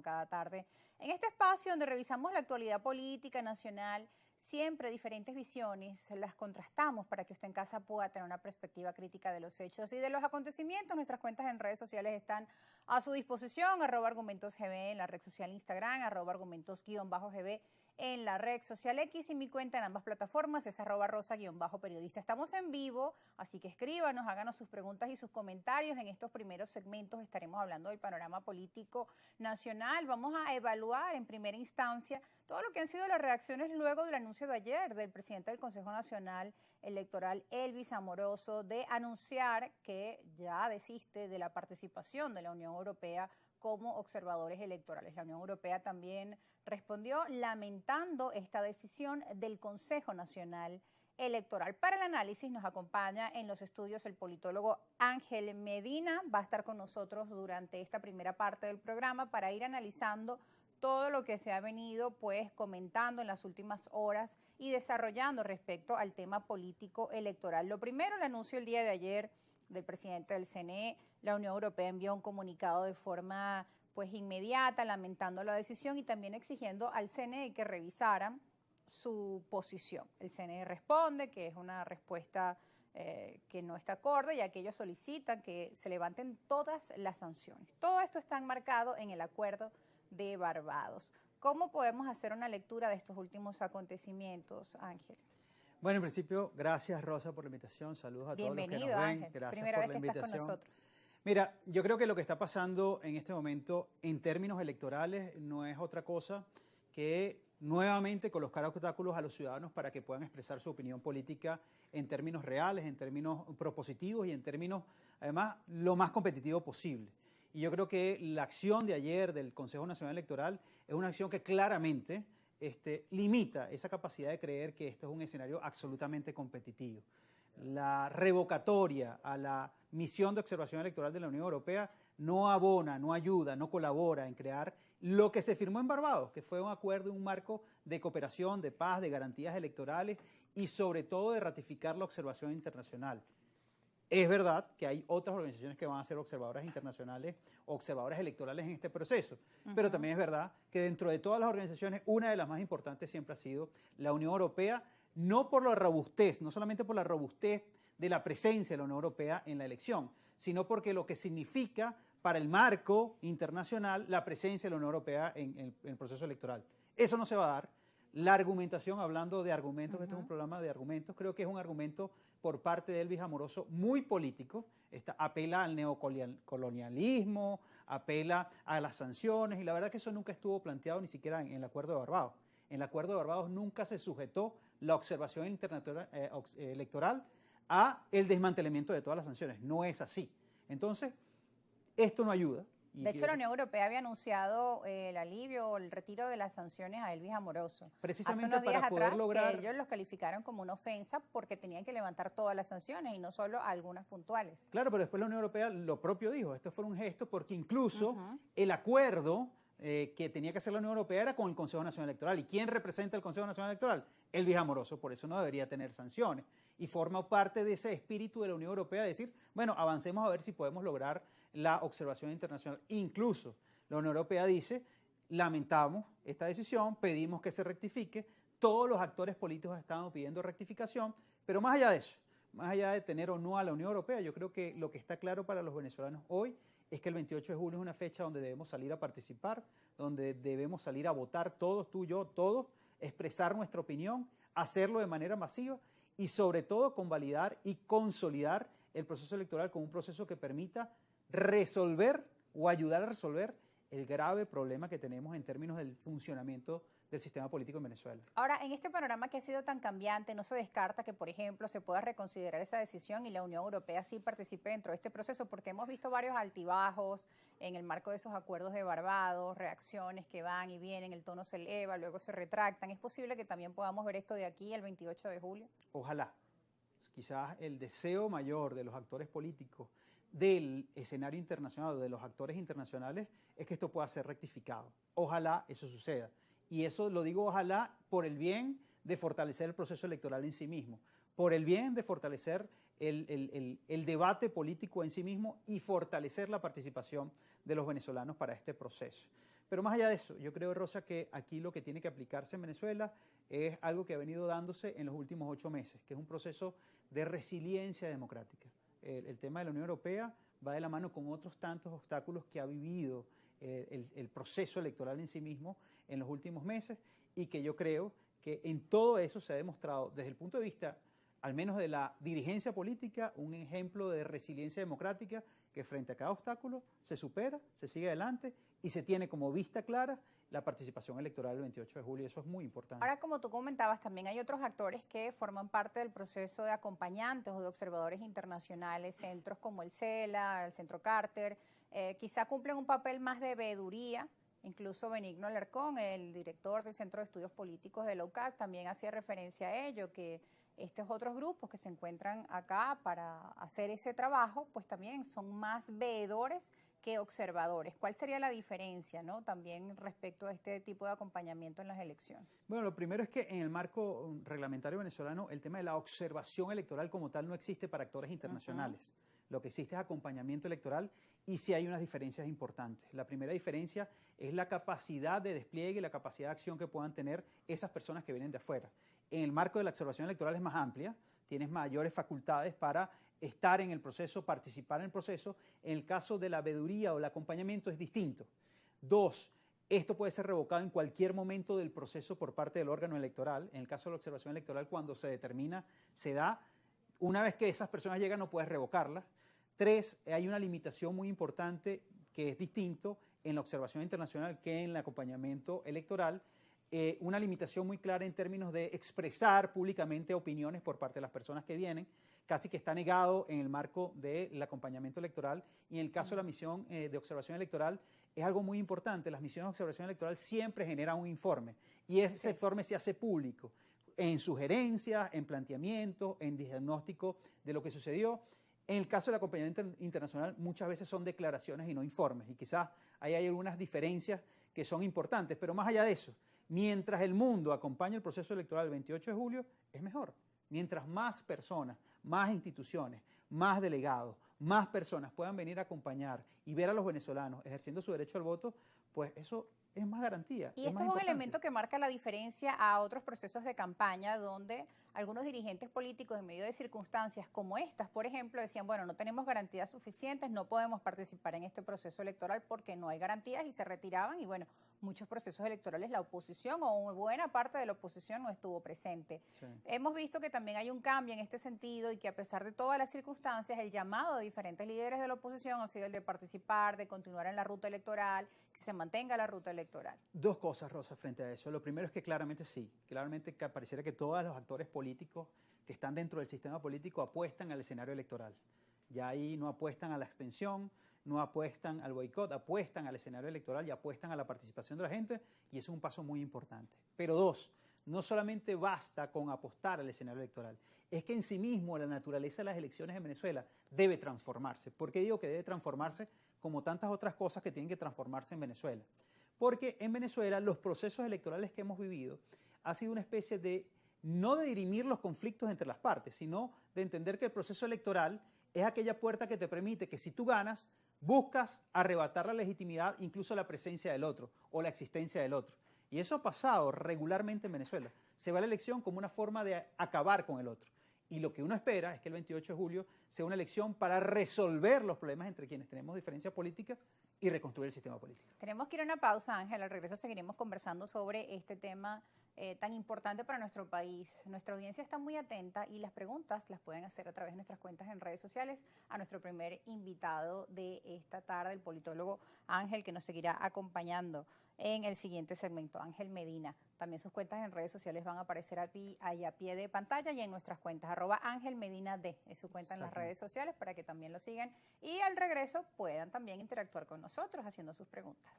como cada tarde, en este espacio donde revisamos la actualidad política nacional, siempre diferentes visiones, las contrastamos para que usted en casa pueda tener una perspectiva crítica de los hechos y de los acontecimientos. Nuestras cuentas en redes sociales están a su disposición, @argumentosgb en la red social Instagram, @argumentos_gb en la red social X, y mi cuenta en ambas plataformas es @rosa_periodista. Estamos en vivo, así que escríbanos, háganos sus preguntas y sus comentarios. En estos primeros segmentos estaremos hablando del panorama político nacional. Vamos a evaluar en primera instancia todo lo que han sido las reacciones luego del anuncio de ayer del presidente del Consejo Nacional Electoral, Elvis Amoroso, de anunciar que ya desiste de la participación de la Unión Europea como observadores electorales. La Unión Europea también respondió lamentando esta decisión del Consejo Nacional Electoral. Para el análisis nos acompaña en los estudios el politólogo Ángel Medina. Va a estar con nosotros durante esta primera parte del programa para ir analizando todo lo que se ha venido comentando en las últimas horas y desarrollando respecto al tema político electoral. Lo primero, el anuncio el día de ayer del presidente del CNE. La Unión Europea envió un comunicado de forma inmediata, lamentando la decisión y también exigiendo al CNE que revisaran su posición. El CNE responde que es una respuesta que no está acorde, ya que ellos solicitan que se levanten todas las sanciones. Todo esto está enmarcado en el acuerdo de Barbados. ¿Cómo podemos hacer una lectura de estos últimos acontecimientos, Ángel? Bueno, en principio, gracias Rosa por la invitación. Saludos a todos los que nos ven. Ángel. Gracias Primera por vez la que invitación. estás con nosotros. Mira, yo creo que lo que está pasando en este momento en términos electorales no es otra cosa que nuevamente colocar obstáculos a los ciudadanos para que puedan expresar su opinión política en términos reales, en términos propositivos y en términos, además, lo más competitivo posible. Y yo creo que la acción de ayer del Consejo Nacional Electoral es una acción que claramente limita esa capacidad de creer que esto es un escenario absolutamente competitivo. La revocatoria a la misión de observación electoral de la Unión Europea no abona, no ayuda, no colabora en crear lo que se firmó en Barbados, que fue un acuerdo, un marco de cooperación, de paz, de garantías electorales y sobre todo de ratificar la observación internacional. Es verdad que hay otras organizaciones que van a ser observadoras internacionales, observadoras electorales en este proceso, pero también es verdad que dentro de todas las organizaciones, una de las más importantes siempre ha sido la Unión Europea, no por la robustez, no solamente por la robustez de la presencia de la Unión Europea en la elección, sino porque lo que significa para el marco internacional la presencia de la Unión Europea en el proceso electoral. Eso no se va a dar. La argumentación, hablando de argumentos, que este es un programa de argumentos, creo que es un argumento por parte de Elvis Amoroso muy político, apela al neocolonialismo, apela a las sanciones, y la verdad que eso nunca estuvo planteado ni siquiera en el Acuerdo de Barbados. En el Acuerdo de Barbados nunca se sujetó la observación electoral a el desmantelamiento de todas las sanciones. No es así. Entonces, esto no ayuda. De hecho, la Unión Europea había anunciado el alivio o el retiro de las sanciones a Elvis Amoroso. Precisamente hace unos días para poder atrás lograr... que ellos los calificaron como una ofensa porque tenían que levantar todas las sanciones y no solo algunas puntuales. Claro, pero después la Unión Europea lo propio dijo, esto fue un gesto porque incluso el acuerdo que tenía que hacer la Unión Europea era con el Consejo Nacional Electoral. ¿Y quién representa el Consejo Nacional Electoral? Elvis Amoroso, por eso no debería tener sanciones. Y forma parte de ese espíritu de la Unión Europea de decir, bueno, avancemos a ver si podemos lograr la observación internacional. Incluso la Unión Europea dice, lamentamos esta decisión, pedimos que se rectifique, todos los actores políticos estaban pidiendo rectificación, pero más allá de eso, más allá de tener o no a la Unión Europea, yo creo que lo que está claro para los venezolanos hoy es que el 28 de julio es una fecha donde debemos salir a participar, donde debemos salir a votar todos, tú, yo, todos, expresar nuestra opinión, hacerlo de manera masiva y sobre todo convalidar y consolidar el proceso electoral como un proceso que permita resolver o ayudar a resolver el grave problema que tenemos en términos del funcionamiento del sistema político en Venezuela. Ahora, en este panorama que ha sido tan cambiante, no se descarta que, por ejemplo, se pueda reconsiderar esa decisión y la Unión Europea sí participe dentro de este proceso, porque hemos visto varios altibajos en el marco de esos acuerdos de Barbados, reacciones que van y vienen, el tono se eleva, luego se retractan. ¿Es posible que también podamos ver esto de aquí el 28 de julio? Ojalá. Quizás el deseo mayor de los actores políticos del escenario internacional, de los actores internacionales, es que esto pueda ser rectificado. Ojalá eso suceda. Y eso lo digo ojalá por el bien de fortalecer el proceso electoral en sí mismo, por el bien de fortalecer el debate político en sí mismo y fortalecer la participación de los venezolanos para este proceso. Pero más allá de eso, yo creo, Rosa, que aquí lo que tiene que aplicarse en Venezuela es algo que ha venido dándose en los últimos 8 meses, que es un proceso de resiliencia democrática. El tema de la Unión Europea va de la mano con otros tantos obstáculos que ha vivido el proceso electoral en sí mismo en los últimos meses, y que yo creo que en todo eso se ha demostrado, desde el punto de vista al menos de la dirigencia política, un ejemplo de resiliencia democrática que frente a cada obstáculo se supera, se sigue adelante y se tiene como vista clara la participación electoral el 28 de julio. Eso es muy importante. Ahora, como tú comentabas, también hay otros actores que forman parte del proceso de acompañantes o de observadores internacionales, centros como el CELA, el Centro Carter, quizá cumplen un papel más de veeduría. Incluso Benigno Alarcón, el director del Centro de Estudios Políticos de la UCAD, también hacía referencia a ello, que estos otros grupos que se encuentran acá para hacer ese trabajo, pues también son más veedores que observadores. ¿Cuál sería la diferencia, no? También respecto a este tipo de acompañamiento en las elecciones. Bueno, lo primero es que en el marco reglamentario venezolano el tema de la observación electoral como tal no existe para actores internacionales. Lo que existe es acompañamiento electoral, y sí hay unas diferencias importantes. La primera diferencia es la capacidad de despliegue y la capacidad de acción que puedan tener esas personas que vienen de afuera. En el marco de la observación electoral es más amplia, tienes mayores facultades para estar en el proceso, participar en el proceso. En el caso de la veeduría o el acompañamiento es distinto. 2, esto puede ser revocado en cualquier momento del proceso por parte del órgano electoral. En el caso de la observación electoral, cuando se determina, se da. Una vez que esas personas llegan, no puedes revocarlas. 3, hay una limitación muy importante que es distinto en la observación internacional que en el acompañamiento electoral. Una limitación muy clara en términos de expresar públicamente opiniones por parte de las personas que vienen, casi que está negado en el marco del acompañamiento electoral. Y en el caso de la misión de observación electoral es algo muy importante. Las misiones de observación electoral siempre generan un informe, y ese informe se hace público en sugerencias, en planteamientos, en diagnóstico de lo que sucedió. En el caso del acompañamiento internacional muchas veces son declaraciones y no informes, y quizás ahí hay algunas diferencias que son importantes, pero más allá de eso, mientras el mundo acompañe el proceso electoral del 28 de julio, es mejor. Mientras más personas, más instituciones, más delegados, más personas puedan venir a acompañar y ver a los venezolanos ejerciendo su derecho al voto, pues eso es más garantía. Y esto es un elemento que marca la diferencia a otros procesos de campaña donde algunos dirigentes políticos, en medio de circunstancias como estas, por ejemplo, decían, bueno, no tenemos garantías suficientes, no podemos participar en este proceso electoral porque no hay garantías, y se retiraban. Y bueno, muchos procesos electorales la oposición o buena parte de la oposición no estuvo presente. Sí. Hemos visto que también hay un cambio en este sentido, y que a pesar de todas las circunstancias, el llamado de diferentes líderes de la oposición ha sido el de participar, de continuar en la ruta electoral, que se mantenga la ruta electoral. 2 cosas, Rosa, frente a eso. Lo primero es que claramente sí, claramente que pareciera que todos los actores políticos que están dentro del sistema político apuestan al escenario electoral. Ya ahí no apuestan a la abstención, no apuestan al boicot, apuestan al escenario electoral y apuestan a la participación de la gente, y eso es un paso muy importante. Pero 2, no solamente basta con apostar al escenario electoral, es que en sí mismo la naturaleza de las elecciones en Venezuela debe transformarse. ¿Por qué digo que debe transformarse? Como tantas otras cosas que tienen que transformarse en Venezuela. Porque en Venezuela los procesos electorales que hemos vivido ha sido una especie de, no de dirimir los conflictos entre las partes, sino de entender que el proceso electoral es aquella puerta que te permite que si tú ganas, buscas arrebatar la legitimidad, incluso la presencia del otro o la existencia del otro. Y eso ha pasado regularmente en Venezuela. Se va a la elección como una forma de acabar con el otro. Y lo que uno espera es que el 28 de julio sea una elección para resolver los problemas entre quienes tenemos diferencias políticas y reconstruir el sistema político. Tenemos que ir a una pausa, Ángel. Al regreso seguiremos conversando sobre este tema tan importante para nuestro país. Nuestra audiencia está muy atenta y las preguntas las pueden hacer a través de nuestras cuentas en redes sociales a nuestro primer invitado de esta tarde, el politólogo Ángel, que nos seguirá acompañando en el siguiente segmento, Ángel Medina. También sus cuentas en redes sociales van a aparecer ahí a pie de pantalla, y en nuestras cuentas, @AngelMedinaD es su cuenta en las redes sociales, para que también lo sigan y al regreso puedan también interactuar con nosotros haciendo sus preguntas.